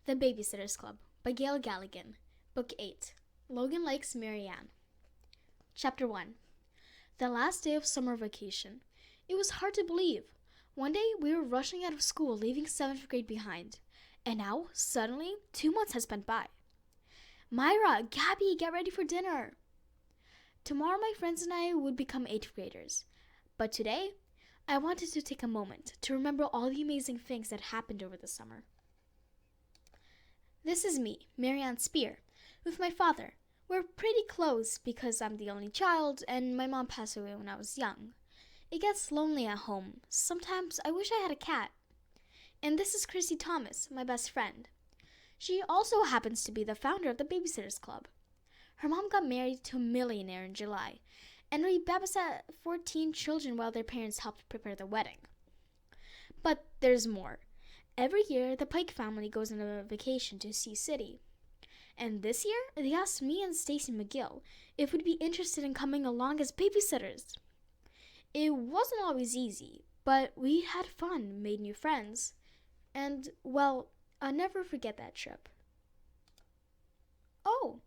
The Babysitter's Club by Gail Galligan. Book 8. Logan Likes Marianne. Chapter 1. The last day of summer vacation. It was hard to believe. One day we were rushing out of school, leaving 7th grade behind. And now, suddenly, 2 months has spent by. Myra, Gabby, get ready for dinner. Tomorrow my friends and I would become 8th graders. But today, I wanted to take a moment to remember all the amazing things that happened over the summer. This is me, Marianne Spear, with my father. We're pretty close because I'm the only child and my mom passed away when I was young. It gets lonely at home. Sometimes I wish I had a cat. And this is Chrissy Thomas, my best friend. She also happens to be the founder of the Babysitter's Club. Her mom got married to a millionaire in July, and we babysat 14 children while their parents helped prepare the wedding. But there's more. Every year, the Pike family goes on a vacation to Sea City. And this year, they asked me and Stacy McGill if we'd be interested in coming along as babysitters. It wasn't always easy, but we had fun, made new friends, and, well, I'll never forget that trip. Oh,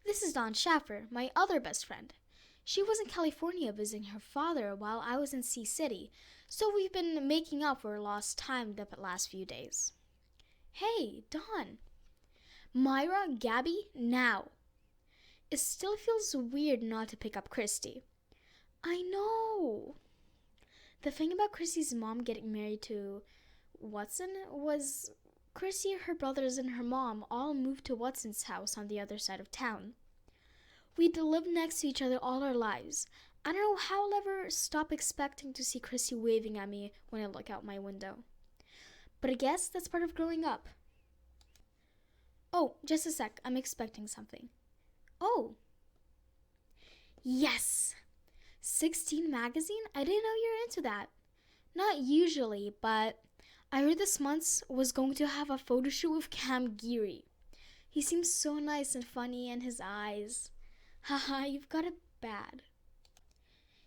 this is Dawn Schaffer, my other best friend. She was in California visiting her father while I was in Sea City, so we've been making up for lost time the last few days. Hey, Dawn. Myra, Gabby, now. It still feels weird not to pick up Christy. I know. The thing about Christy's mom getting married to Watson was Christy, her brothers, and her mom all moved to Watson's house on the other side of town. We'd lived next to each other all our lives. I don't know how I'll ever stop expecting to see Christy waving at me when I look out my window. But I guess that's part of growing up. Oh, just a sec. I'm expecting something. Oh. Yes! 16 magazine? I didn't know you're into that. Not usually, but I heard this month was going to have a photo shoot with Cam Geary. He seems so nice and funny, and his eyes. Haha, you've got it bad.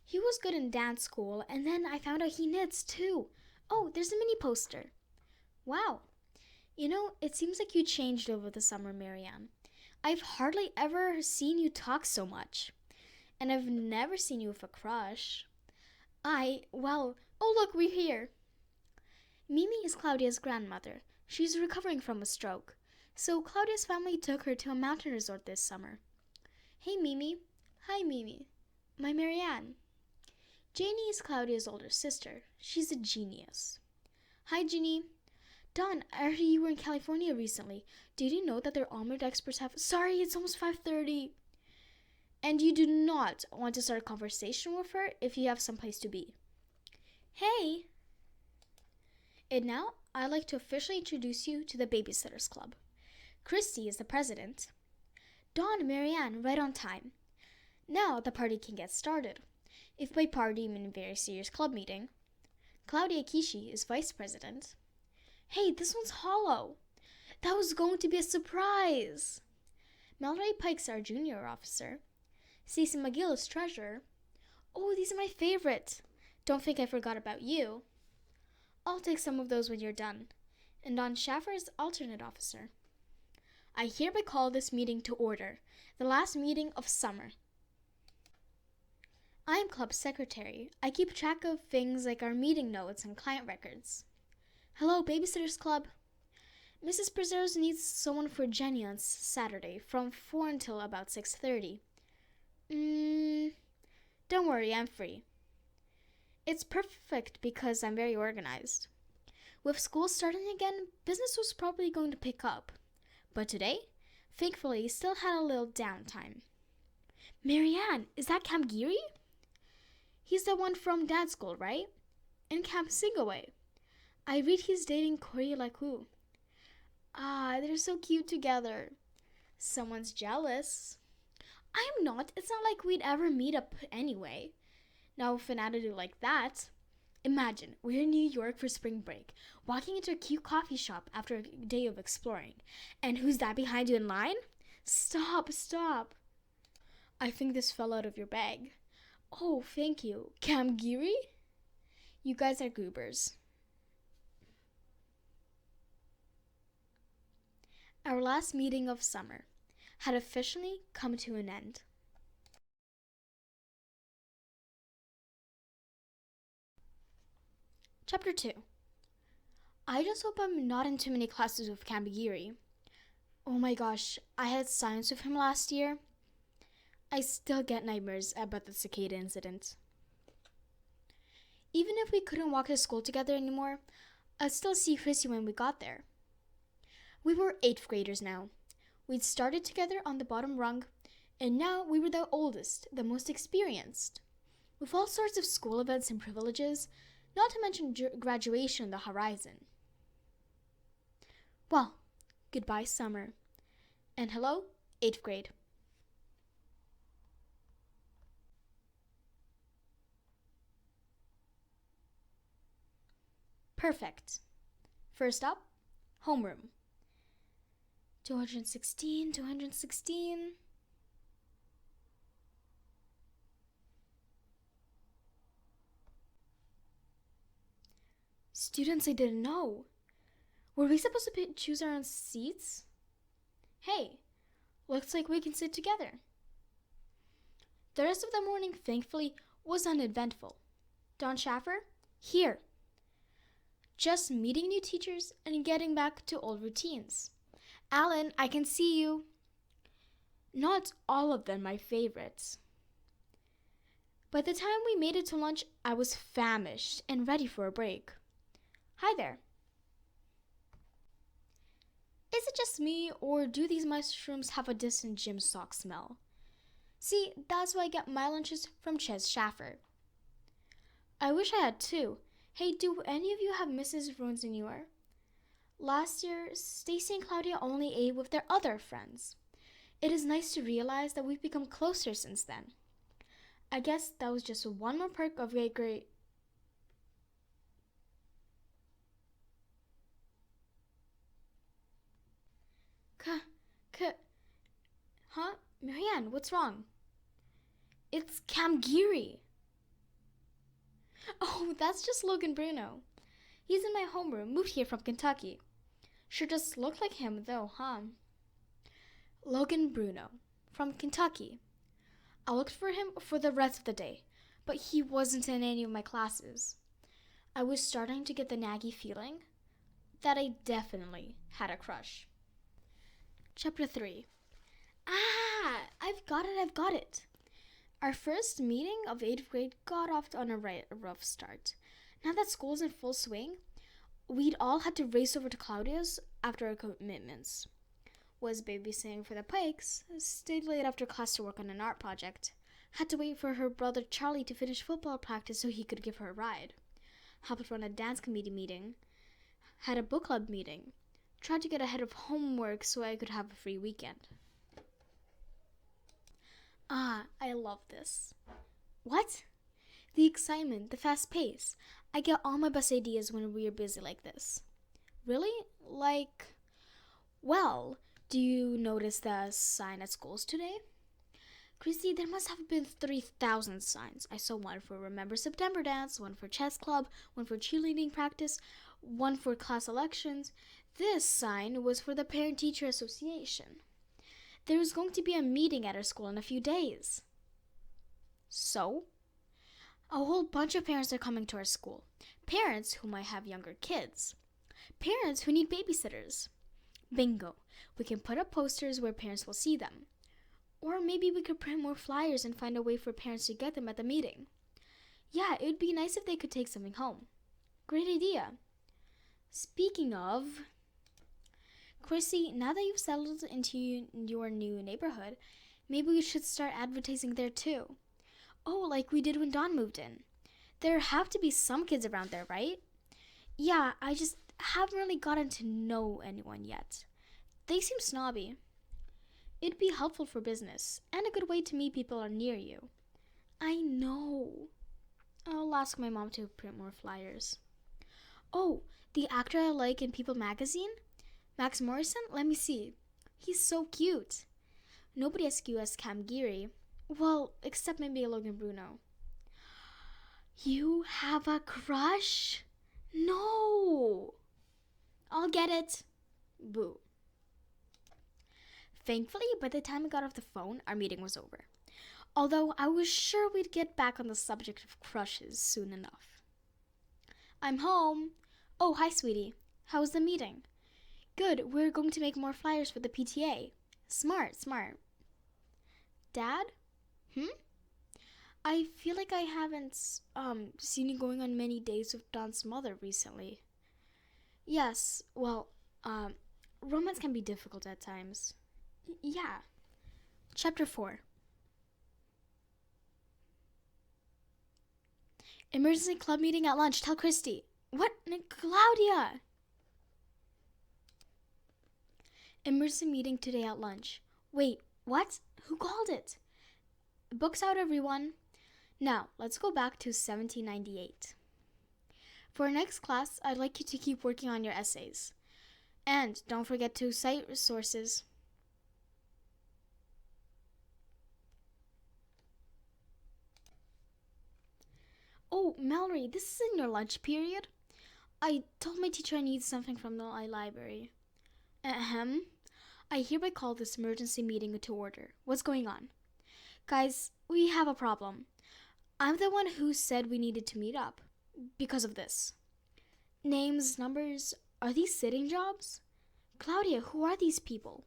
He was good in dance school, and then I found out he knits too. Oh, there's a mini poster. Wow. You know, it seems like you changed over the summer, Marianne. I've hardly ever seen you talk so much. And I've never seen you with a crush. Oh look, we're here. Mimi is Claudia's grandmother. She's recovering from a stroke. So Claudia's family took her to a mountain resort this summer. Hey, Mimi. Hi, Mimi. My Marianne. Janie is Claudia's older sister. She's a genius. Hi, Jeannie. Dawn, I heard you were in California recently. Did you know that their omelet experts have... Sorry, it's almost 5:30. And you do not want to start a conversation with her if you have someplace to be. Hey! And now, I'd like to officially introduce you to the Babysitter's Club. Christy is the president. Dawn and Marianne, right on time. Now the party can get started. If by party you mean a very serious club meeting. Claudia Kishi is vice president. Hey, this one's hollow. That was going to be a surprise. Mallory Pike's our junior officer. Stacey McGill is treasurer. Oh, these are my favorite. Don't think I forgot about you. I'll take some of those when you're done. And Dawn Schaffer is alternate officer. I hereby call this meeting to order, the last meeting of summer. I am club secretary. I keep track of things like our meeting notes and client records. Hello, Babysitter's Club. Mrs. Preserves needs someone for Jenny on Saturday from 4 until about 6:30. Don't worry, I'm free. It's perfect because I'm very organized. With school starting again, business was probably going to pick up. But today, thankfully, still had a little downtime. Marianne, is that Cam Geary? He's the one from dance school, right? And Camp Singaway. I read he's dating Corey Laku. Ah, they're so cute together. Someone's jealous. I'm not. It's not like we'd ever meet up anyway. Now, with an attitude like that, imagine we're in New York for spring break, walking into a cute coffee shop after a day of exploring. And who's that behind you in line? Stop. I think this fell out of your bag. Oh, thank you. Cam Geary? You guys are goobers. Our last meeting of summer had officially come to an end. Chapter 2. I just hope I'm not in too many classes with Kambagiri. Oh my gosh, I had science with him last year. I still get nightmares about the cicada incident. Even if we couldn't walk to school together anymore, I'd still see Chrissy when we got there. We were 8th graders now. We'd started together on the bottom rung, and now we were the oldest, the most experienced. With all sorts of school events and privileges, not to mention graduation on the horizon. Well, goodbye summer. And hello, 8th grade. Perfect. First up, homeroom. 216. Students I didn't know. Were we supposed to choose our own seats? Hey, looks like we can sit together. The rest of the morning, thankfully, was uneventful. Don Schaffer? Here. Just meeting new teachers and getting back to old routines. Alan, I can see you. Not all of them my favorites. By the time we made it to lunch, I was famished and ready for a break. Hi there. Is it just me, or do these mushrooms have a distant gym sock smell? See, that's why I get my lunches from Ches Schaffer. I wish I had too. Hey, do any of you have Mrs. Runes in your? Last year, Stacy and Claudia only ate with their other friends. It is nice to realize that we've become closer since then. I guess that was just one more perk of a great... Huh? Marianne, what's wrong? It's Kamgiri. Oh, that's just Logan Bruno. He's in my homeroom, moved here from Kentucky. Sure does look like him though, huh? Logan Bruno, from Kentucky. I looked for him for the rest of the day, but he wasn't in any of my classes. I was starting to get the naggy feeling that I definitely had a crush. Chapter 3. I've got it. Our first meeting of 8th grade got off on a rough start. Now that school's in full swing, we'd all had to race over to Claudia's after our commitments. Was babysitting for the Pikes, stayed late after class to work on an art project, had to wait for her brother Charlie to finish football practice so he could give her a ride, helped run a dance committee meeting, had a book club meeting, tried to get ahead of homework so I could have a free weekend. I love this. What? The excitement, the fast pace. I get all my best ideas when we are busy like this. Really? Well, do you notice the sign at schools today? Christy, there must have been 3,000 signs. I saw one for Remember September Dance, one for chess club, one for cheerleading practice, one for class elections. This sign was for the Parent-Teacher Association. There was going to be a meeting at our school in a few days. So? A whole bunch of parents are coming to our school. Parents who might have younger kids. Parents who need babysitters. Bingo. We can put up posters where parents will see them. Or maybe we could print more flyers and find a way for parents to get them at the meeting. Yeah, it would be nice if they could take something home. Great idea. Speaking of... Chrissy, now that you've settled into your new neighborhood, maybe we should start advertising there too. Oh, like we did when Dawn moved in. There have to be some kids around there, right? Yeah, I just haven't really gotten to know anyone yet. They seem snobby. It'd be helpful for business, and a good way to meet people near you. I know. I'll ask my mom to print more flyers. Oh, the actor I like in People magazine? Max Morrison? Let me see. He's so cute. Nobody as cute as Kamgiri. Well, except maybe Logan Bruno. You have a crush? No. I'll get it. Boo. Thankfully, by the time I got off the phone, our meeting was over. Although I was sure we'd get back on the subject of crushes soon enough. I'm home. Oh, hi, sweetie. How was the meeting? Good, we're going to make more flyers for the PTA. Smart. Dad? I feel like I haven't seen you going on many dates with Don's mother recently. Yes, well, romance can be difficult at times. Yeah. Chapter 4. Emergency club meeting at lunch. Tell Christy. What? Claudia! Emergency meeting today at lunch. Wait, what? Who called it? Books out, everyone. Now, let's go back to 1798. For our next class, I'd like you to keep working on your essays. And don't forget to cite sources. Oh, Mallory, this isn't your lunch period. I told my teacher I need something from the library. Ahem. I hereby call this emergency meeting to order. What's going on? Guys, we have a problem. I'm the one who said we needed to meet up. Because of this. Names, numbers, are these sitting jobs? Claudia, who are these people?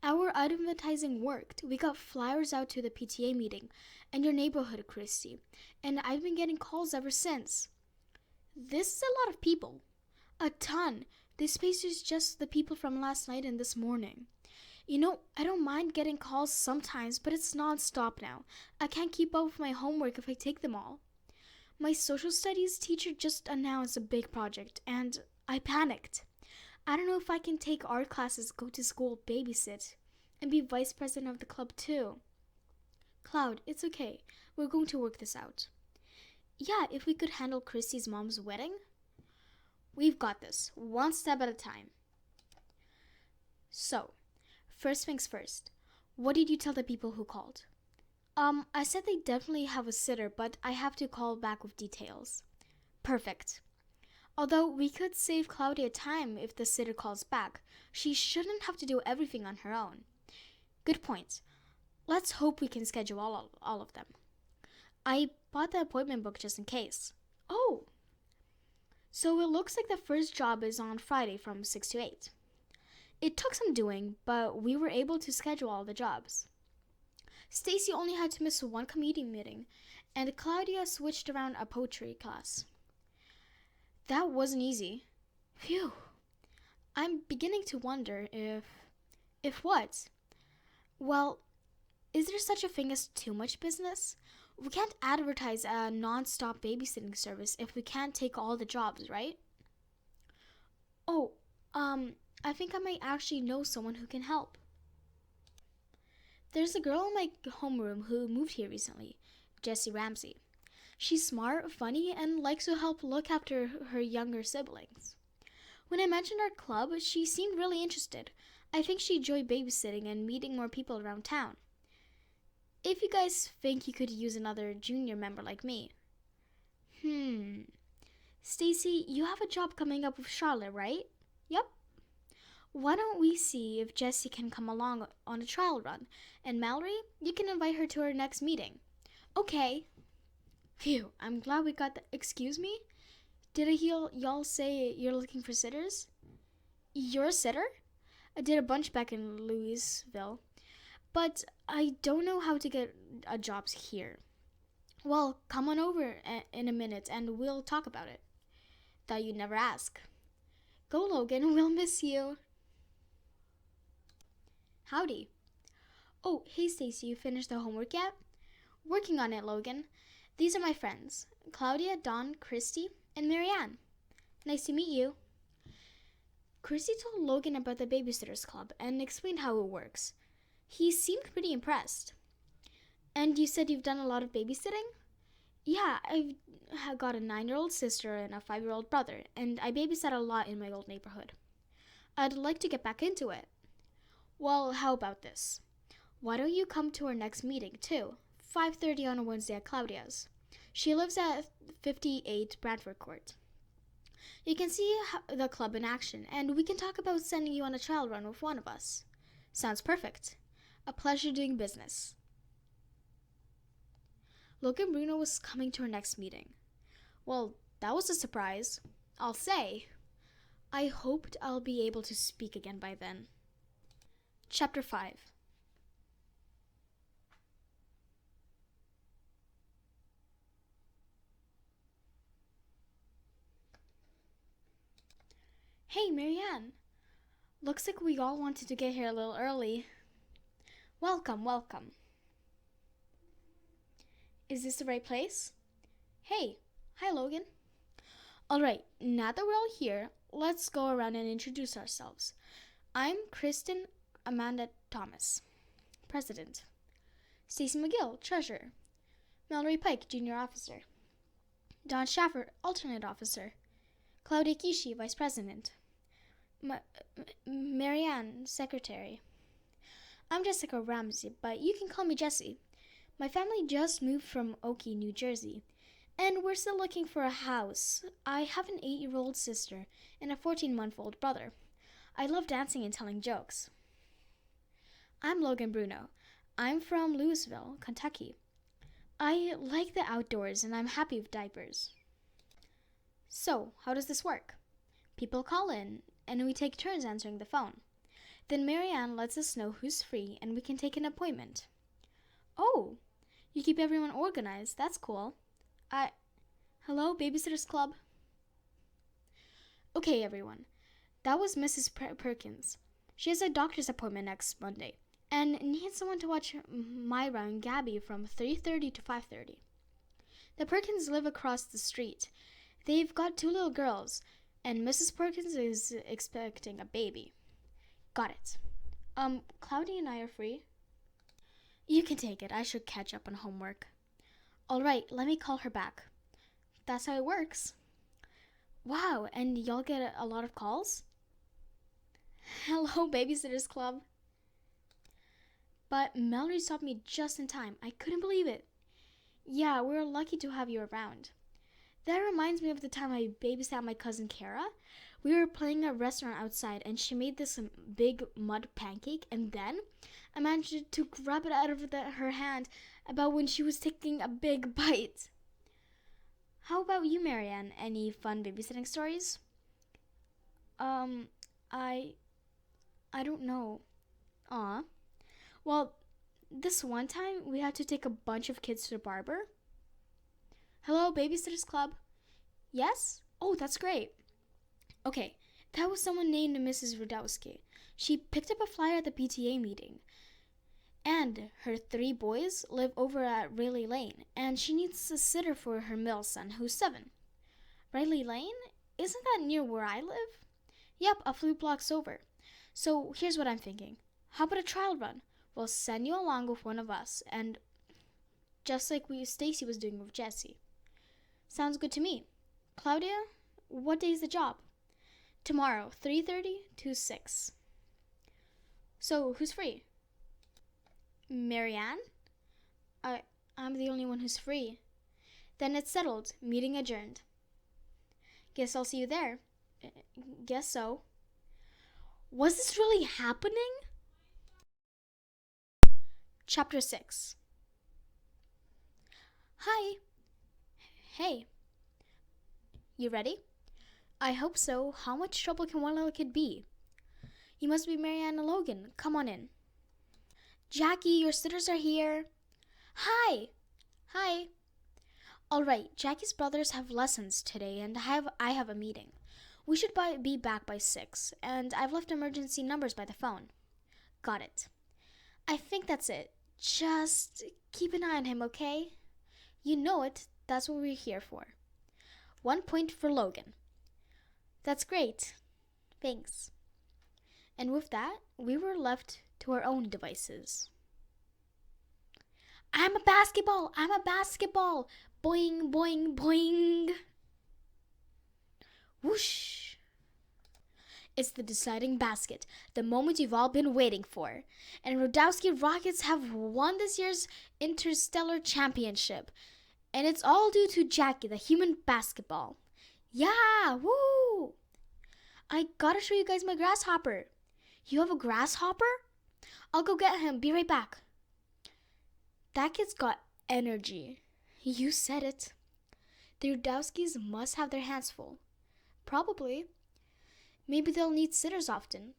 Our advertising worked. We got flyers out to the PTA meeting and your neighborhood, Christy. And I've been getting calls ever since. This is a lot of people. A ton. This space is just the people from last night and this morning. You know, I don't mind getting calls sometimes, but it's non-stop now. I can't keep up with my homework if I take them all. My social studies teacher just announced a big project, and I panicked. I don't know if I can take art classes, go to school, babysit, and be vice president of the club too. Cloud, it's okay. We're going to work this out. Yeah, if we could handle Christy's mom's wedding. We've got this, one step at a time. So, first things first. What did you tell the people who called? I said they definitely have a sitter, but I have to call back with details. Perfect. Although we could save Claudia time if the sitter calls back, she shouldn't have to do everything on her own. Good point. Let's hope we can schedule all of them. I bought the appointment book just in case. Oh! So it looks like the first job is on Friday from 6 to 8. It took some doing, but we were able to schedule all the jobs. Stacy only had to miss one committee meeting, and Claudia switched around a poetry class. That wasn't easy. Phew. I'm beginning to wonder if... If what? Well, is there such a thing as too much business? We can't advertise a non-stop babysitting service if we can't take all the jobs, right? Oh, I think I might actually know someone who can help. There's a girl in my homeroom who moved here recently, Jessie Ramsey. She's smart, funny, and likes to help look after her younger siblings. When I mentioned our club, she seemed really interested. I think she enjoyed babysitting and meeting more people around town. If you guys think you could use another junior member like me. Stacy, you have a job coming up with Charlotte, right? Yep. Why don't we see if Jessie can come along on a trial run? And Mallory, you can invite her to our next meeting. Okay. Phew, I'm glad we got that. Excuse me? Did I hear y'all say you're looking for sitters? You're a sitter? I did a bunch back in Louisville. But I don't know how to get jobs here. Well, come on over in a minute and we'll talk about it. Thought you'd never ask. Go, Logan, we'll miss you. Howdy. Oh, hey Stacy, you finished the homework yet? Working on it, Logan. These are my friends, Claudia, Dawn, Christy, and Marianne. Nice to meet you. Christy told Logan about the Babysitters Club and explained how it works. He seemed pretty impressed. And you said you've done a lot of babysitting? Yeah, I've got a 9-year-old sister and a 5-year-old brother, and I babysat a lot in my old neighborhood. I'd like to get back into it. Well, how about this? Why don't you come to our next meeting, too? 5:30 on a Wednesday at Claudia's. She lives at 58 Bradford Court. You can see the club in action, and we can talk about sending you on a trial run with one of us. Sounds perfect. A pleasure doing business. Logan Bruno was coming to our next meeting. Well, that was a surprise. I'll say. I hoped I'll be able to speak again by then. Chapter 5. Hey, Marianne. Looks like we all wanted to get here a little early. Welcome, welcome. Is this the right place? Hey, hi Logan. Alright, now that we're all here, let's go around and introduce ourselves. I'm Kristen Amanda Thomas, President. Stacey McGill, Treasurer. Mallory Pike, Junior Officer. Don Schaffer, Alternate Officer. Claudia Kishi, Vice President. Marianne, Secretary. I'm Jessica Ramsey, but you can call me Jessie. My family just moved from Oakey, New Jersey, and we're still looking for a house. I have an 8-year-old sister and a 14-month-old brother. I love dancing and telling jokes. I'm Logan Bruno. I'm from Louisville, Kentucky. I like the outdoors and I'm happy with diapers. So, how does this work? People call in, and we take turns answering the phone. Then Marianne lets us know who's free, and we can take an appointment. Oh, you keep everyone organized. That's cool. Hello, Babysitters Club? Okay, everyone. That was Mrs. Perkins. She has a doctor's appointment next Monday, and needs someone to watch Myra and Gabby from 3:30 to 5:30. The Perkins live across the street. They've got 2 little girls, and Mrs. Perkins is expecting a baby. Got it. Cloudy and I are free. You can take it. I should catch up on homework. All right, let me call her back. That's how it works. Wow, and y'all get a lot of calls? Hello, Babysitters Club. But Mallory stopped me just in time. I couldn't believe it. Yeah, we're lucky to have you around. That reminds me of the time I babysat my cousin Kara. We were playing at a restaurant outside, and she made this big mud pancake, and then I managed to grab it out of her hand about when she was taking a big bite. How about you, Marianne? Any fun babysitting stories? I don't know. Aw. Well, this one time we had to take a bunch of kids to the barber. Hello, Babysitters Club. Yes? Oh, that's great. Okay, that was someone named Mrs. Rudowski. She picked up a flyer at the PTA meeting. And her 3 boys live over at Rayleigh Lane, and she needs a sitter for her middle son, who's 7. Rayleigh Lane? Isn't that near where I live? Yep, a few blocks over. So here's what I'm thinking. How about a trial run? We'll send you along with one of us, and just like Stacy was doing with Jessie. Sounds good to me. Claudia, what day is the job? Tomorrow, 3:30 to 6. So, who's free? Marianne? I'm the only one who's free. Then it's settled. Meeting adjourned. Guess I'll see you there. Guess so. Was this really happening? Chapter 6. Hi. Hey. You ready? I hope so. How much trouble can one little kid be? You must be Marianne and Logan. Come on in. Jackie, your sitters are here. Hi. Hi. All right, Jackie's brothers have lessons today, and I have a meeting. We should be back by 6, and I've left emergency numbers by the phone. Got it. I think that's it. Just keep an eye on him, okay? You know it. That's what we're here for. 1 point for Logan. That's great. Thanks. And with that, we were left to our own devices. I'm a basketball! I'm a basketball! Boing, boing, boing! Whoosh! It's the deciding basket, the moment you've all been waiting for. And Rudowski Rockets have won this year's Interstellar Championship. And it's all due to Jackie, the human basketball. Yeah! Woo! I gotta show you guys my grasshopper. You have a grasshopper? I'll go get him. Be right back. That kid's got energy. You said it. The Rudowskis must have their hands full. Probably. Maybe they'll need sitters often.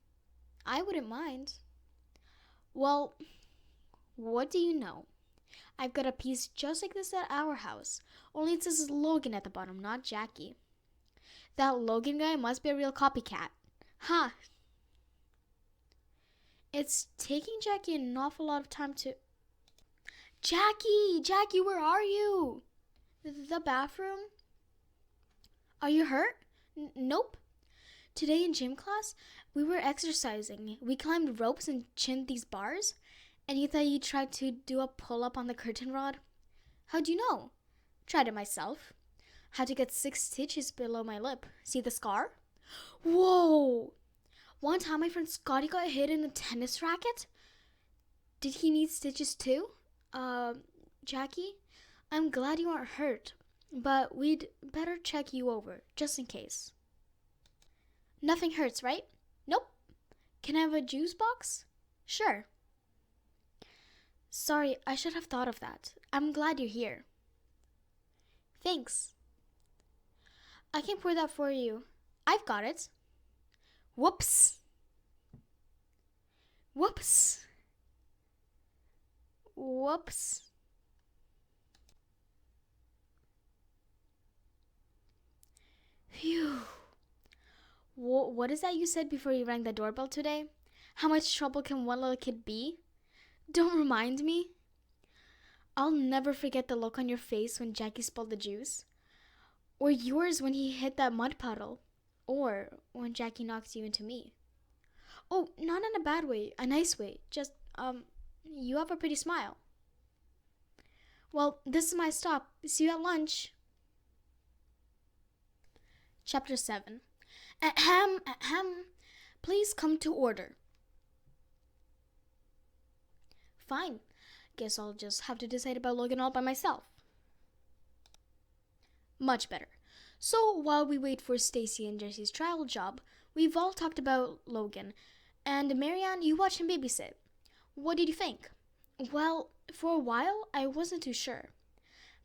I wouldn't mind. Well, what do you know? I've got a piece just like this at our house, only it says Logan at the bottom, not Jackie. That Logan guy must be a real copycat. Huh. It's taking Jackie an awful lot of time to... Jackie, where are you? The bathroom? Are you hurt? Nope. Today in gym class, we were exercising. We climbed ropes and chinned these bars. And you thought you tried to do a pull-up on the curtain rod? How'd you know? Tried it myself. Had to get 6 stitches below my lip. See the scar? Whoa! One time my friend Scotty got hit in a tennis racket. Did he need stitches too? Jackie? I'm glad you aren't hurt, but we'd better check you over, just in case. Nothing hurts, right? Nope. Can I have a juice box? Sure. Sorry, I should have thought of that. I'm glad you're here. Thanks. I can pour that for you. I've got it. Whoops. Whoops. Whoops. Phew. What is that you said before you rang the doorbell today? How much trouble can one little kid be? Don't remind me. I'll never forget the look on your face when Jackie spilled the juice. Or yours when he hit that mud puddle. Or when Jackie knocked you into me. Oh, not in a bad way, a nice way. Just, you have a pretty smile. Well, this is my stop. See you at lunch. Chapter 7. Ahem. Please come to order. Fine. Guess I'll just have to decide about Logan all by myself. Much better. So while we wait for Stacy and Jesse's trial job, we've all talked about Logan. And Marianne, you watch him babysit. What did you think? Well, for a while, I wasn't too sure.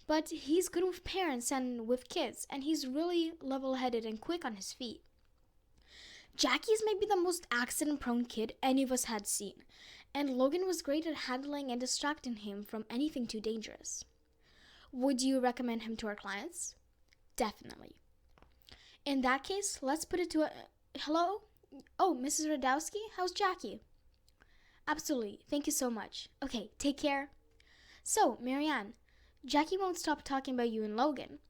But he's good with parents and with kids, and he's really level-headed and quick on his feet. Jackie's maybe the most accident-prone kid any of us had seen, and Logan was great at handling and distracting him from anything too dangerous. Would you recommend him to our clients? Definitely. In that case, let's put it to a... Hello? Oh, Mrs. Radowski, how's Jackie? Absolutely. Thank you so much. Okay, take care. So, Marianne, Jackie won't stop talking about you and Logan,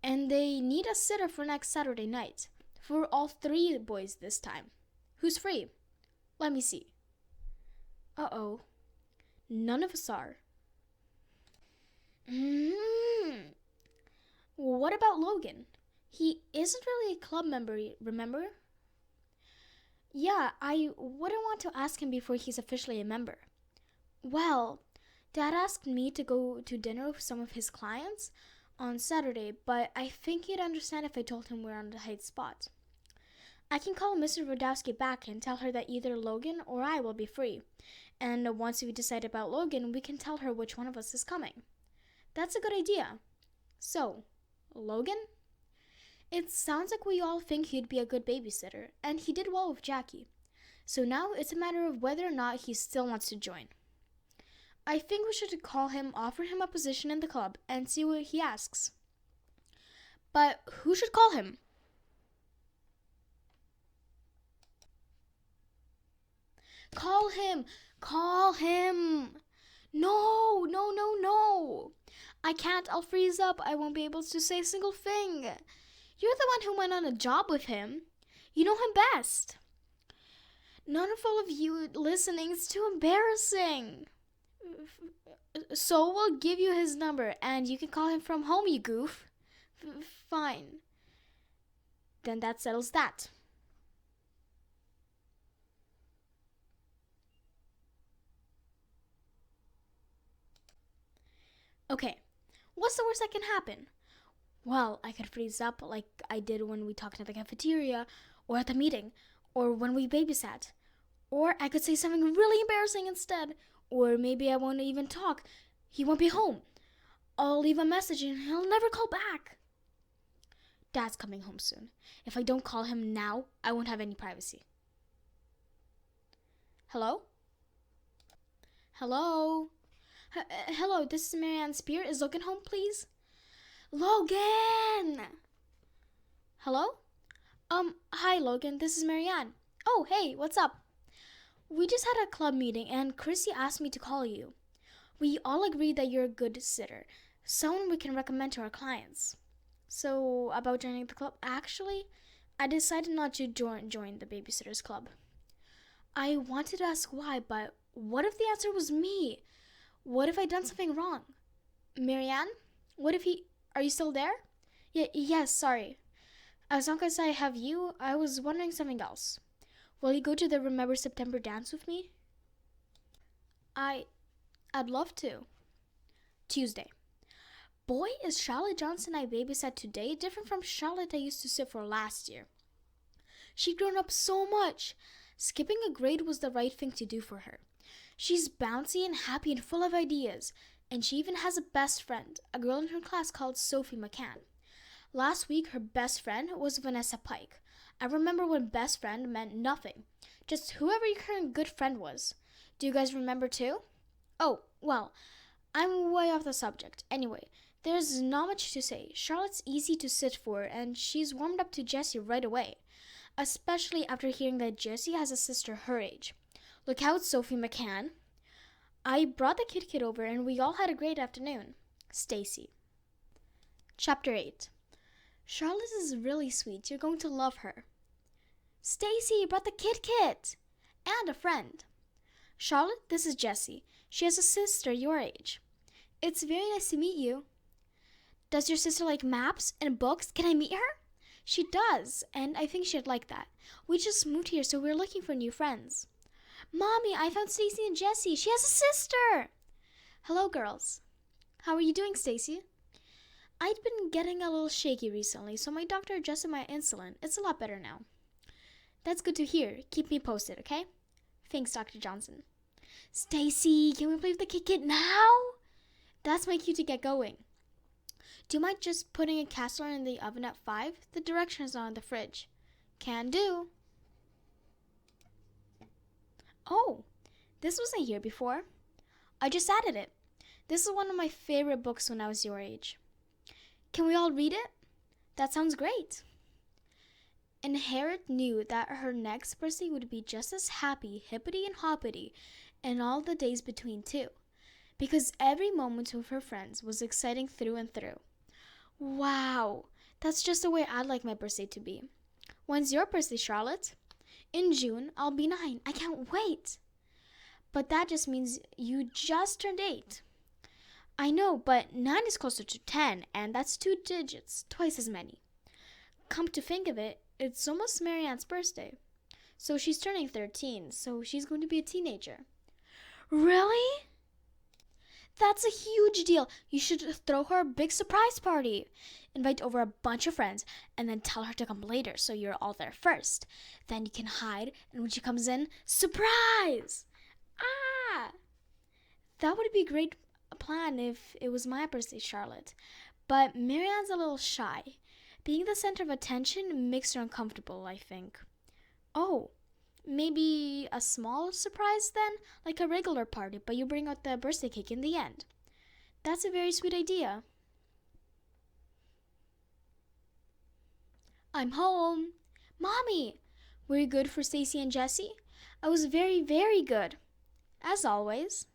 and they need a sitter for next Saturday night, for all 3 boys this time. Who's free? Let me see. Uh-oh. None of us are. What about Logan? He isn't really a club member, remember? Yeah, I wouldn't want to ask him before he's officially a member. Well, Dad asked me to go to dinner with some of his clients on Saturday, but I think he'd understand if I told him we're on the tight spot. I can call Mrs. Radowski back and tell her that either Logan or I will be free. And once we decide about Logan, we can tell her which one of us is coming. That's a good idea. So, Logan? It sounds like we all think he'd be a good babysitter, and he did well with Jackie. So now it's a matter of whether or not he still wants to join. I think we should call him, offer him a position in the club, and see what he asks. But who should call him? Call him! Call him! No! I can't, I'll freeze up. I won't be able to say a single thing. You're the one who went on a job with him. You know him best. None of all of you listening, it's too embarrassing. So we'll give you his number, and you can call him from home, you goof. Fine. Then that settles that. Okay, what's the worst that can happen? Well, I could freeze up like I did when we talked at the cafeteria, or at the meeting, or when we babysat. Or I could say something really embarrassing instead. Or maybe I won't even talk. He won't be home. I'll leave a message and he'll never call back. Dad's coming home soon. If I don't call him now, I won't have any privacy. Hello? Hello? Hello, this is Marianne Spear. Is Logan home, please? Logan! Hello? Hi, Logan. This is Marianne. Oh, hey, what's up? We just had a club meeting and Chrissy asked me to call you. We all agreed that you're a good sitter, someone we can recommend to our clients. So, about joining the club, actually, I decided not to join the Babysitters Club. I wanted to ask why, but what if the answer was me? What if I'd done something wrong? Marianne? Are you still there? Yes, sorry. As long as I have you, I was wondering something else. Will you go to the Remember September dance with me? I'd love to. Tuesday. Boy, is Charlotte Johnson I babysat today different from Charlotte I used to sit for last year. She'd grown up so much. Skipping a grade was the right thing to do for her. She's bouncy and happy and full of ideas. And she even has a best friend, a girl in her class called Sophie McCann. Last week, her best friend was Vanessa Pike. I remember when best friend meant nothing. Just whoever your current good friend was. Do you guys remember too? Oh, well, I'm way off the subject. Anyway, there's not much to say. Charlotte's easy to sit for, and she's warmed up to Jessie right away. Especially after hearing that Jessie has a sister her age. Look out, Sophie McCann. I brought the kid over, and we all had a great afternoon. Stacy. Chapter 8. Charlotte is really sweet. You're going to love her. Stacy brought the kid and a friend. Charlotte, this is Jessie. She has a sister your age. It's very nice to meet you. Does your sister like maps and books? Can I meet her? She does, and I think she'd like that. We just moved here, so we're looking for new friends. Mommy, I found Stacy and Jessie. She has a sister. Hello, girls. How are you doing, Stacy? I'd been getting a little shaky recently, so my doctor adjusted my insulin. It's a lot better now. That's good to hear. Keep me posted, okay? Thanks, Dr. Johnson. Stacy, can we play with the kid now? That's my cue to get going. Do you mind just putting a casserole in the oven at 5? The directions are on the fridge. Can do. Oh, this wasn't here before. I just added it. This is one of my favorite books when I was your age. Can we all read it? That sounds great. And Harriet knew that her next birthday would be just as happy, hippity and hoppity, and all the days between too. Because every moment with her friends was exciting through and through. Wow, that's just the way I'd like my birthday to be. When's your birthday, Charlotte? In June, I'll be 9. I can't wait. But that just means you just turned 8. I know, but 9 is closer to 10, and that's 2 digits, twice as many. Come to think of it, it's almost Marianne's birthday. So she's turning 13, so she's going to be a teenager. Really? That's a huge deal. You should throw her a big surprise party. Invite over a bunch of friends, and then tell her to come later so you're all there first. Then you can hide, and when she comes in, surprise! Ah! That would be a great plan if it was my birthday, Charlotte. But Marianne's a little shy. Being the center of attention makes her uncomfortable, I think. Oh, maybe a small surprise then? Like a regular party, but you bring out the birthday cake in the end. That's a very sweet idea. I'm home. Mommy, were you good for Stacy and Jessie? I was very, very good. As always.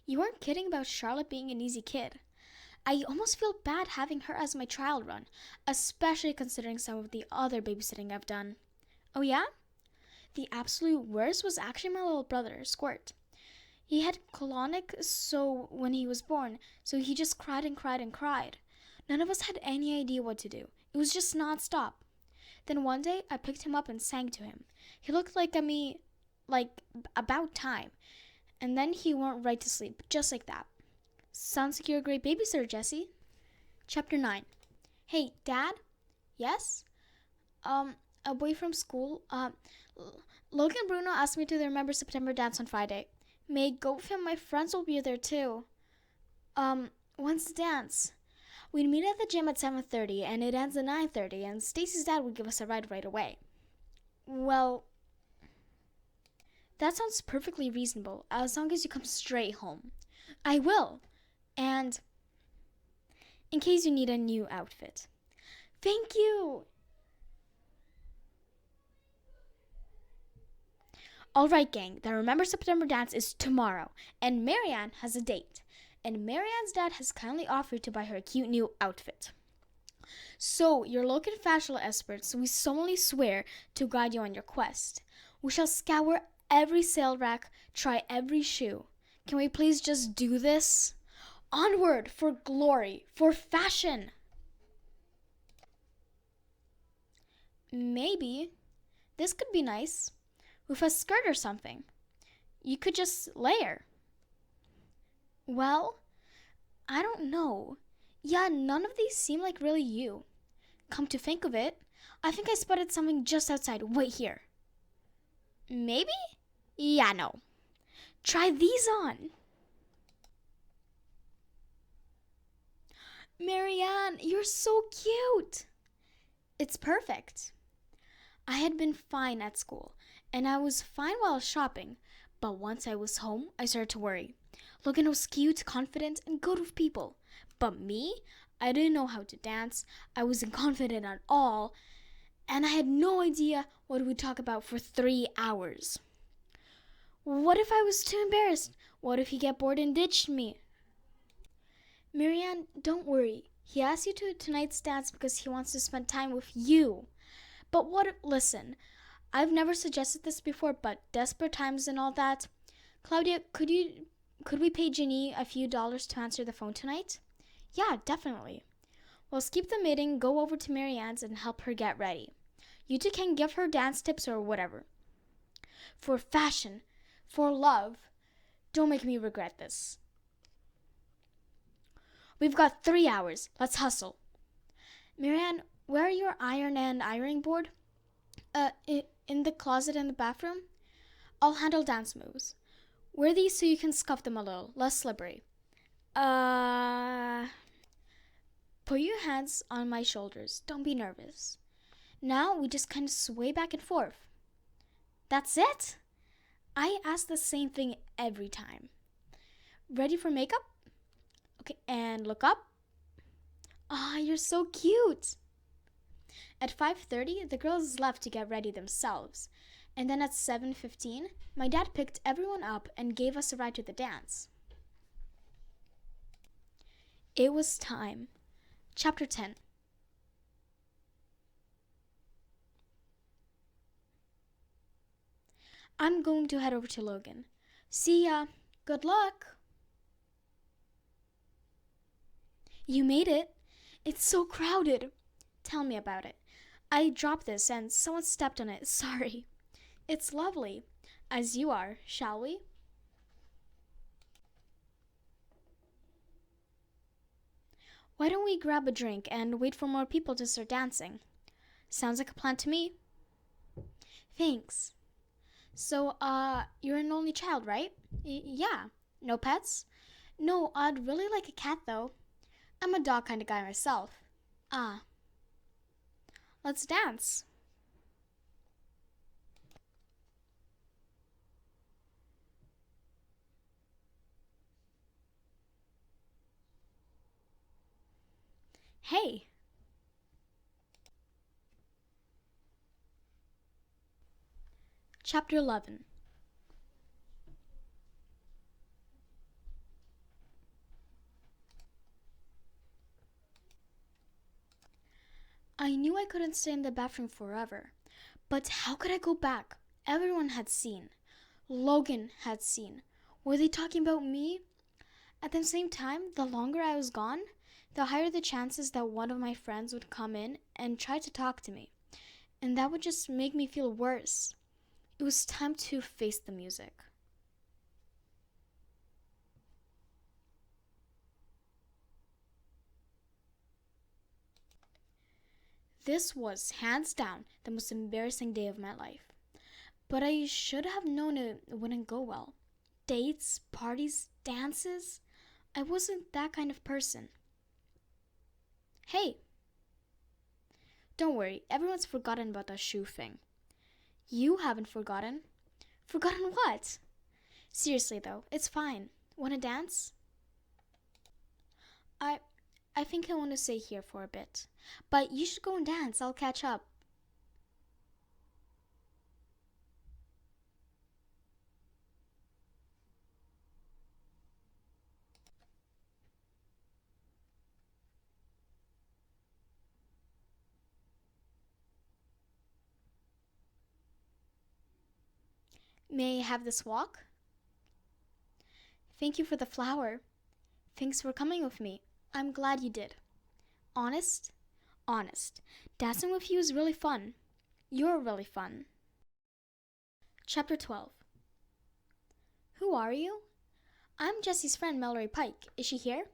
You weren't kidding about Charlotte being an easy kid. I almost feel bad having her as my trial run, especially considering some of the other babysitting I've done. Oh yeah? The absolute worst was actually my little brother, Squirt. He had colonic when he was born, so he just cried and cried and cried. None of us had any idea what to do. It was just nonstop. Then one day, I picked him up and sang to him. He looked like about time. And then he went right to sleep, just like that. Sounds like you're a great babysitter, Jessie. Chapter 9. Hey, Dad? Yes? away from school. Logan Bruno asked me to the Remember September dance on Friday. May I go with him? My friends will be there too. When's the dance? We'd meet at the gym at 7:30 and it ends at 9:30 and Stacy's dad would give us a ride right away. Well, that sounds perfectly reasonable as long as you come straight home. I will. And in case you need a new outfit. Thank you. Alright gang, the Remember September dance is tomorrow and Marianne has a date. And Marianne's dad has kindly offered to buy her a cute new outfit. So, your local fashion experts, we solemnly swear to guide you on your quest. We shall scour every sale rack, try every shoe. Can we please just do this? Onward, for glory, for fashion! Maybe. This could be nice. With a skirt or something. You could just layer. Well, I don't know. Yeah, none of these seem like really you. Come to think of it, I think I spotted something just outside. Wait here. Maybe? Yeah, no. Try these on. Marianne, you're so cute. It's perfect. I had been fine at school, and I was fine while shopping, but once I was home, I started to worry. Logan was cute, confident, and good with people. But me? I didn't know how to dance, I wasn't confident at all, and I had no idea what we'd talk about for 3 hours. What if I was too embarrassed? What if he got bored and ditched me? Marianne, don't worry. He asked you to tonight's dance because he wants to spend time with you. But listen, I've never suggested this before, but desperate times and all that. Claudia, could we pay Ginny a few dollars to answer the phone tonight? Yeah, definitely. We'll skip the meeting, go over to Marianne's and help her get ready. You two can give her dance tips or whatever. For fashion, for love, don't make me regret this. We've got 3 hours. Let's hustle. Marianne, where are your iron and ironing board? In the closet in the bathroom. I'll handle dance moves. Wear these so you can scuff them a little, less slippery. Put your hands on my shoulders. Don't be nervous. Now we just kind of sway back and forth. That's it? I ask the same thing every time. Ready for makeup? Okay, and look up. You're so cute. At 5:30, the girls left to get ready themselves. And then at 7:15, my dad picked everyone up and gave us a ride to the dance. It was time. Chapter 10. I'm going to head over to Logan. See ya. Good luck. You made it. It's so crowded. Tell me about it. I dropped this and someone stepped on it. Sorry. It's lovely. As you are, shall we? Why don't we grab a drink and wait for more people to start dancing? Sounds like a plan to me. Thanks. So, you're an only child, right? Yeah. No pets? No, I'd really like a cat, though. I'm a dog kind of guy myself. Let's dance. Hey. Chapter 11. I knew I couldn't stay in the bathroom forever, but how could I go back? Everyone had seen. Logan had seen. Were they talking about me? At the same time, the longer I was gone, the higher the chances that one of my friends would come in and try to talk to me. And that would just make me feel worse. It was time to face the music. This was, hands down, the most embarrassing day of my life. But I should have known it wouldn't go well. Dates, parties, dances. I wasn't that kind of person. Hey, don't worry, everyone's forgotten about that shoe thing. You haven't forgotten. Forgotten what? Seriously though, it's fine. Wanna dance? I I think I want to stay here for a bit. But you should go and dance. I'll catch up. May I have this walk? Thank you for the flower. Thanks for coming with me. I'm glad you did. Honest? Honest. Dancing with you is really fun. You're really fun. Chapter 12. Who are you? I'm Jessie's friend, Mallory Pike. Is she here?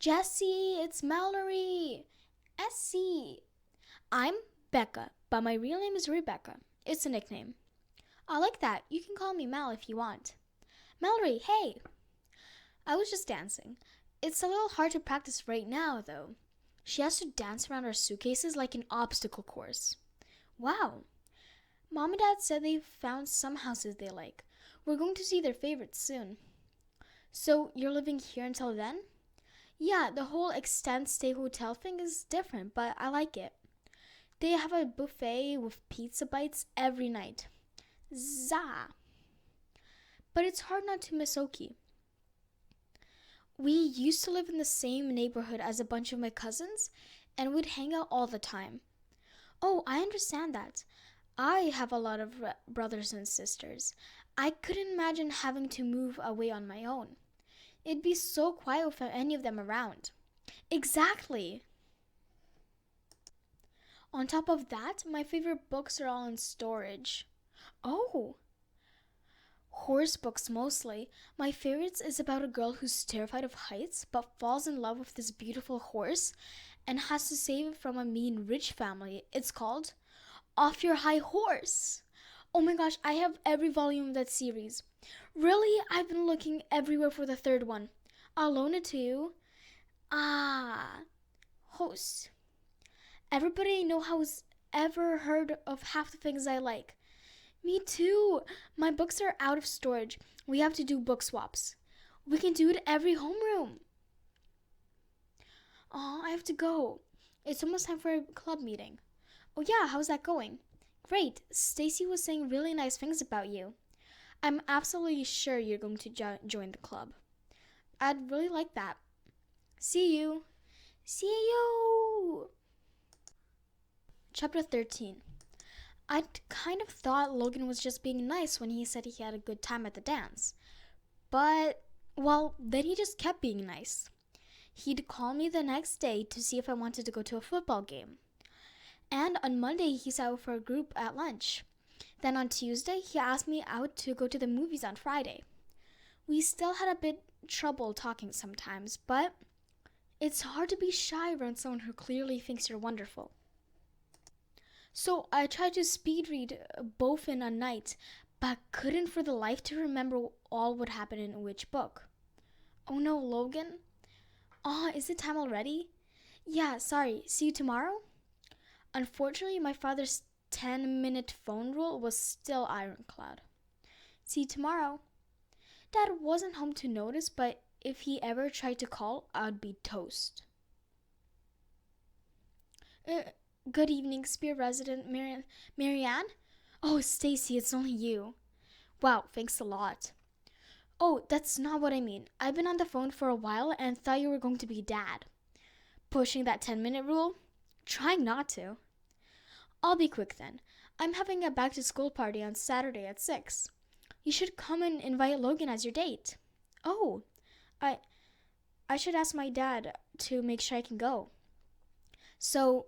Jessie, it's Mallory. SC. I'm Becca, but my real name is Rebecca. It's a nickname. I like that. You can call me Mal if you want. Mallory, hey. I was just dancing. It's a little hard to practice right now, though. She has to dance around our suitcases like an obstacle course. Wow. Mom and Dad said they found some houses they like. We're going to see their favorites soon. So you're living here until then? Yeah, the whole extend stay hotel thing is different, but I like it. They have a buffet with pizza bites every night. Zah! But it's hard not to miss Oki. We used to live in the same neighborhood as a bunch of my cousins and would hang out all the time. Oh, I understand that. I have a lot of brothers and sisters. I couldn't imagine having to move away on my own. It'd be so quiet without any of them around. Exactly. On top of that, my favorite books are all in storage. Oh, horse books mostly. My favorites is about a girl who's terrified of heights but falls in love with this beautiful horse and has to save it from a mean rich family. It's called Off Your High Horse. Oh my gosh, I have every volume of that series. Really? I've been looking everywhere for the third one. I'll loan it to you. Host. Everybody I know has ever heard of half the things I like. Me too. My books are out of storage. We have to do book swaps. We can do it every homeroom. Oh, I have to go. It's almost time for a club meeting. Oh yeah, how's that going? Great. Stacy was saying really nice things about you. I'm absolutely sure you're going to join the club. I'd really like that. See you. See you. Chapter 13. I'd kind of thought Logan was just being nice when he said he had a good time at the dance. But, well, then he just kept being nice. He'd call me the next day to see if I wanted to go to a football game. And on Monday, he sat out for a group at lunch. Then on Tuesday, he asked me out to go to the movies on Friday. We still had a bit trouble talking sometimes, but it's hard to be shy around someone who clearly thinks you're wonderful. So I tried to speed read both in a night, but couldn't for the life to remember all what happened in which book. Oh no, Logan? Is it time already? Yeah, sorry. See you tomorrow? Unfortunately, my father's 10-minute phone rule was still ironclad. See you tomorrow. Dad wasn't home to notice, but if he ever tried to call, I'd be toast. Good evening, Spear resident Marianne? Oh, Stacy, it's only you. Wow, thanks a lot. Oh, that's not what I mean. I've been on the phone for a while and thought you were going to be Dad. Pushing that 10-minute rule? Trying not to. I'll be quick then. I'm having a back-to-school party on Saturday at 6. You should come and invite Logan as your date. Oh, I should ask my dad to make sure I can go. So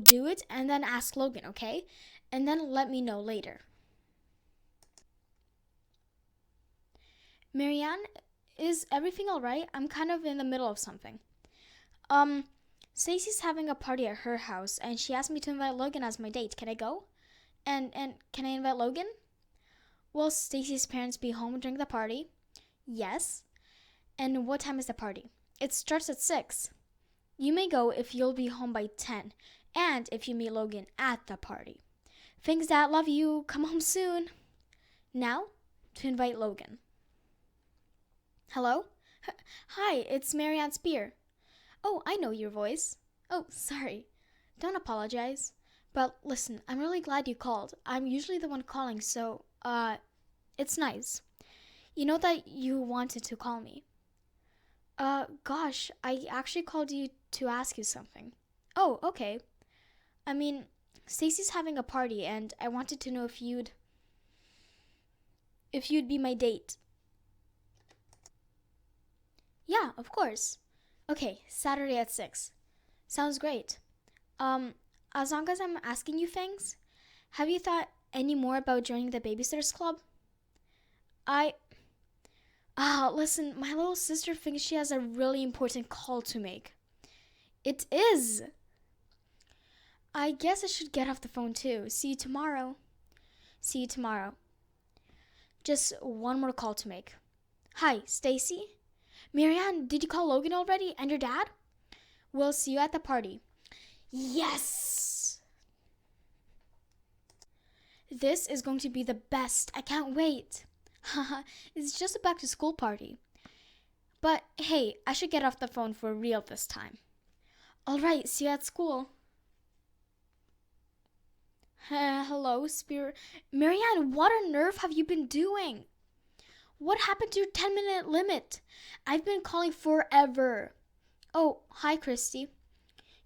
do it and then ask Logan, okay? And then let me know later. Marianne, is everything all right? I'm kind of in the middle of something. Stacy's having a party at her house, and she asked me to invite Logan as my date. Can I go? And can I invite Logan? Will Stacy's parents be home during the party? Yes. And what time is the party? It starts at 6. You may go if you'll be home by 10, and if you meet Logan at the party. Thanks, Dad. Love you. Come home soon. Now, to invite Logan. Hello? Hi, it's Marianne Spear. Oh, I know your voice. Oh, sorry. Don't apologize. But listen, I'm really glad you called. I'm usually the one calling, so, it's nice. You know that you wanted to call me. Gosh, I actually called you to ask you something. Oh, okay. I mean, Stacy's having a party, and I wanted to know if you'd be my date. Yeah, of course. Okay, Saturday at 6. Sounds great. As long as I'm asking you things, have you thought any more about joining the Babysitters Club? Listen, my little sister thinks she has a really important call to make. It is. I guess I should get off the phone too. See you tomorrow. See you tomorrow. Just one more call to make. Hi, Stacy? Marianne, did you call Logan already? And your dad? We'll see you at the party. Yes! This is going to be the best. I can't wait. Haha, it's just a back to school party. But hey, I should get off the phone for real this time. Alright, see you at school. Hello, Spirit. Marianne, what on earth have you been doing? What happened to your 10-minute limit? I've been calling forever. Oh, hi, Christy.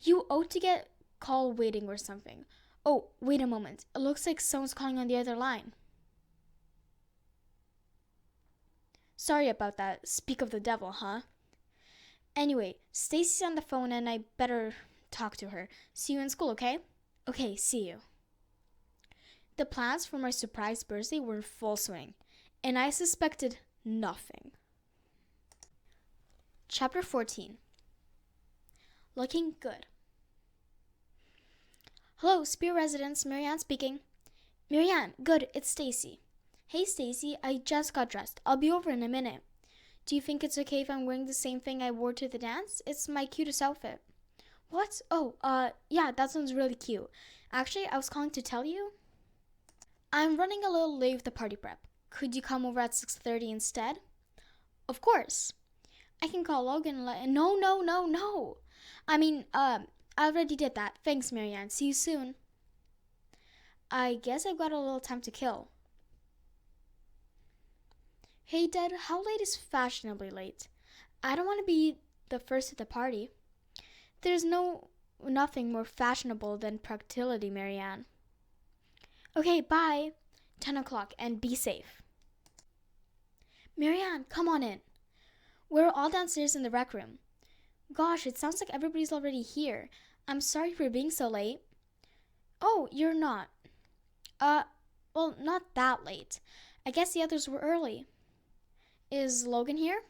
You ought to get call waiting or something. Oh, wait a moment. It looks like someone's calling on the other line. Sorry about that. Speak of the devil, huh? Anyway, Stacy's on the phone and I better talk to her. See you in school, okay? Okay, see you. The plans for my surprise birthday were in full swing, and I suspected nothing. Chapter 14. Looking good. Hello, Spear residents. Marianne speaking. Marianne, good. It's Stacy. Hey, Stacy. I just got dressed. I'll be over in a minute. Do you think it's okay if I'm wearing the same thing I wore to the dance? It's my cutest outfit. What? Oh, yeah, that sounds really cute. Actually, I was calling to tell you. I'm running a little late with the party prep. Could you come over at 6:30 instead? Of course. I can call Logan. No. I mean, I already did that. Thanks, Marianne. See you soon. I guess I've got a little time to kill. Hey, Dad, how late is fashionably late? I don't want to be the first at the party. There's nothing more fashionable than practicality, Marianne. Okay, bye. 10 o'clock, and be safe. Marianne, come on in. We're all downstairs in the rec room. Gosh, it sounds like everybody's already here. I'm sorry for being so late. Oh, you're not. Well, not that late. I guess the others were early. Is Logan here?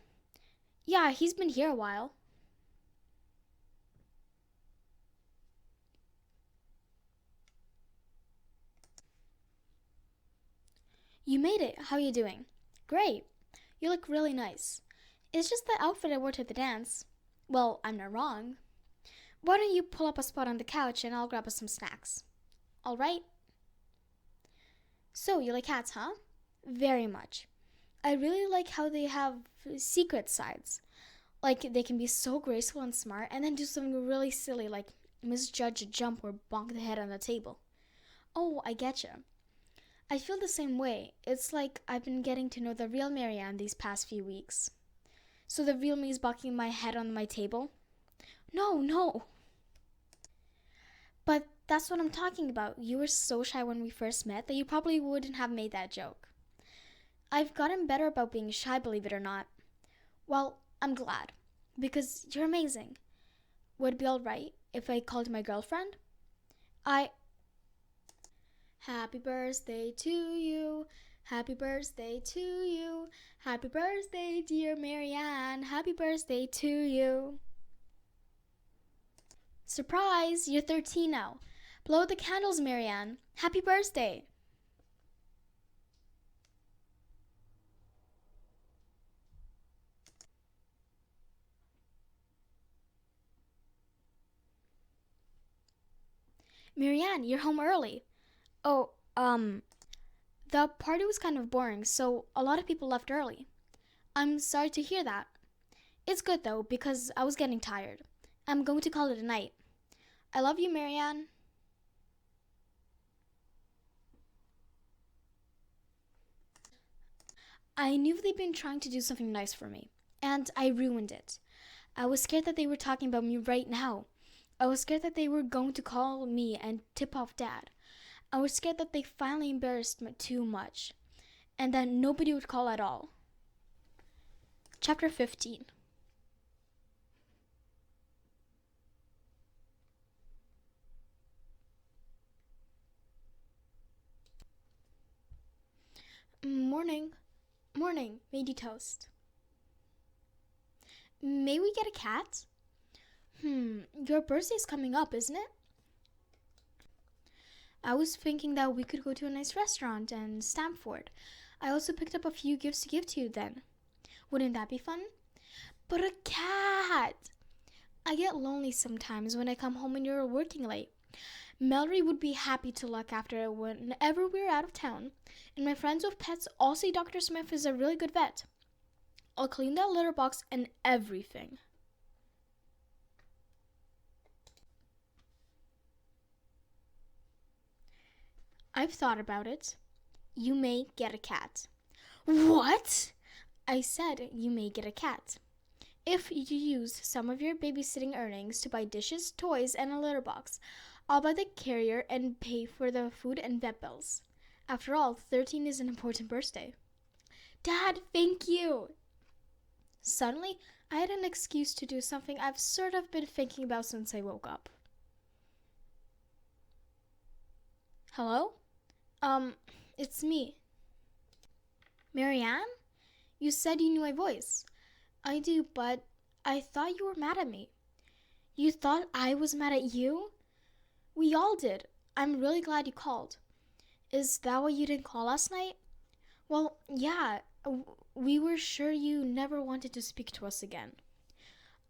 Yeah, he's been here a while. You made it. How are you doing? Great. You look really nice. It's just the outfit I wore to the dance. Well, I'm not wrong. Why don't you pull up a spot on the couch and I'll grab us some snacks. All right? So, you like cats, huh? Very much. I really like how they have secret sides. Like, they can be so graceful and smart and then do something really silly like misjudge a jump or bonk the head on the table. Oh, I getcha. I feel the same way. It's like I've been getting to know the real Marianne these past few weeks. So the real me is bonking my head on my table? No. But that's what I'm talking about. You were so shy when we first met that you probably wouldn't have made that joke. I've gotten better about being shy, believe it or not. Well, I'm glad, because you're amazing. Would it be alright if I called my girlfriend? Happy birthday to you. Happy birthday to you. Happy birthday, dear Marianne. Happy birthday to you. Surprise! You're 13 now. Blow out the candles, Marianne. Happy birthday! Marianne, you're home early. Oh, the party was kind of boring, so a lot of people left early. I'm sorry to hear that. It's good though, because I was getting tired. I'm going to call it a night. I love you, Marianne. I knew they'd been trying to do something nice for me, and I ruined it. I was scared that they were talking about me right now. I was scared that they were going to call me and tip off Dad. I was scared that they finally embarrassed me too much, and that nobody would call at all. Chapter 15. Morning. Morning, matey toast. May we get a cat? Your birthday's coming up, isn't it? I was thinking that we could go to a nice restaurant and Stamford. I also picked up a few gifts to give to you then. Wouldn't that be fun? But a cat! I get lonely sometimes when I come home and you're working late. Mallory would be happy to look after it whenever we're out of town. And my friends with pets all say Dr. Smith is a really good vet. I'll clean that litter box and everything. I've thought about it. You may get a cat. What? I said you may get a cat. If you use some of your babysitting earnings to buy dishes, toys, and a litter box, I'll buy the carrier and pay for the food and vet bills. After all, 13 is an important birthday. Dad, thank you! Suddenly, I had an excuse to do something I've sort of been thinking about since I woke up. Hello? It's me. Marianne? You said you knew my voice. I do, but I thought you were mad at me. You thought I was mad at you? We all did. I'm really glad you called. Is that why you didn't call last night? Well, yeah, we were sure you never wanted to speak to us again.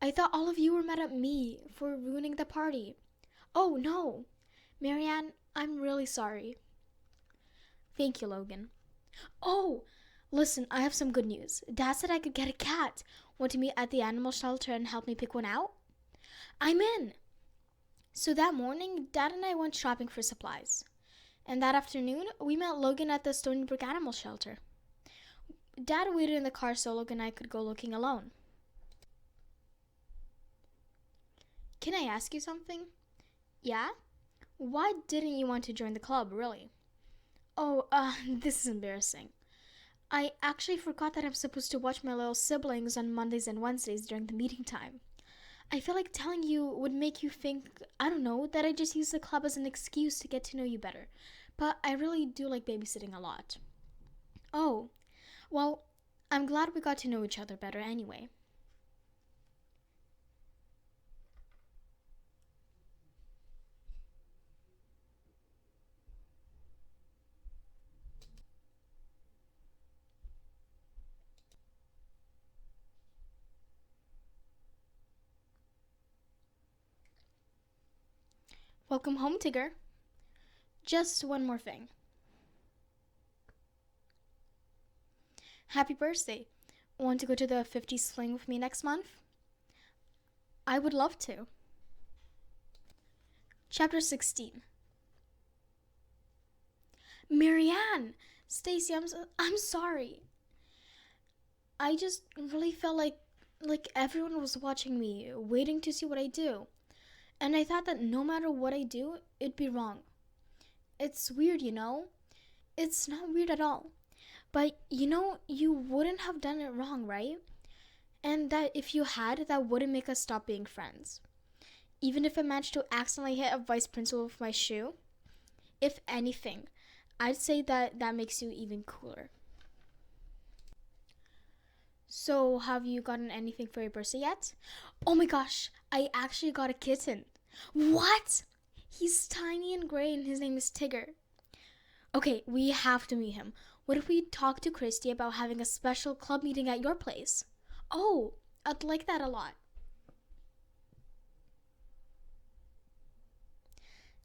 I thought all of you were mad at me for ruining the party. Oh, no. Marianne, I'm really sorry. Thank you, Logan. Oh, listen, I have some good news. Dad said I could get a cat. Want to meet at the animal shelter and help me pick one out? I'm in. So that morning, Dad and I went shopping for supplies. And that afternoon, we met Logan at the Stony Brook Animal Shelter. Dad waited in the car so Logan and I could go looking alone. Can I ask you something? Yeah? Why didn't you want to join the club, really? Oh, this is embarrassing. I actually forgot that I'm supposed to watch my little siblings on Mondays and Wednesdays during the meeting time. I feel like telling you would make you think, I don't know, that I just use the club as an excuse to get to know you better. But I really do like babysitting a lot. Oh, well, I'm glad we got to know each other better anyway. Welcome home, Tigger. Just one more thing. Happy birthday. Want to go to the 50s fling with me next month? I would love to. Chapter 16. Marianne! Stacy, I'm sorry. I just really felt like everyone was watching me, waiting to see what I do. And I thought that no matter what I do, it'd be wrong. It's weird, you know? It's not weird at all. But you wouldn't have done it wrong, right? And that if you had, that wouldn't make us stop being friends. Even if I managed to accidentally hit a vice principal with my shoe. If anything, I'd say that makes you even cooler. So, have you gotten anything for your birthday yet? Oh my gosh, I actually got a kitten. What? He's tiny and gray and his name is Tigger. Okay, we have to meet him. What if we talk to Christy about having a special club meeting at your place? Oh, I'd like that a lot.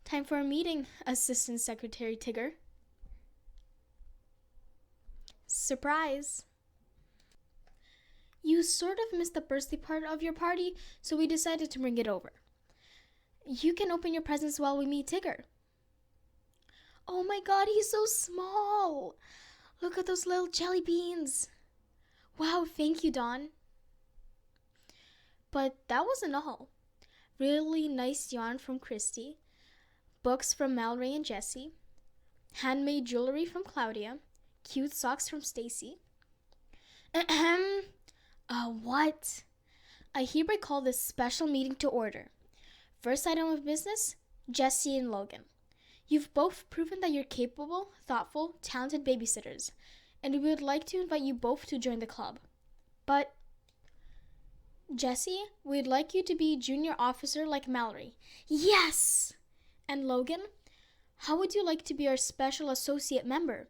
Time for a meeting, Assistant Secretary Tigger. Surprise! You sort of missed the birthday part of your party, so we decided to bring it over. You can open your presents while we meet Tigger. Oh my god, he's so small! Look at those little jelly beans! Wow, thank you, Dawn. But that wasn't all. Really nice yarn from Christy, books from Mallory and Jessie, handmade jewelry from Claudia, cute socks from Stacy. What? I hereby call this special meeting to order. First item of business, Jessie and Logan. You've both proven that you're capable, thoughtful, talented babysitters, and we would like to invite you both to join the club. But, Jessie, we'd like you to be junior officer like Mallory. Yes! And Logan, how would you like to be our special associate member?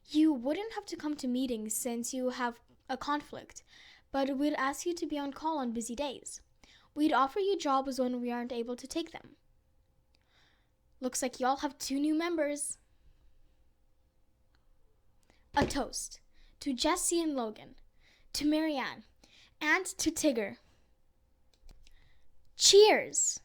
You wouldn't have to come to meetings since you have a conflict, but we'd ask you to be on call on busy days. We'd offer you jobs when we aren't able to take them. Looks like y'all have 2 new members. A toast to Jessie and Logan, to Marianne, and to Tigger. Cheers!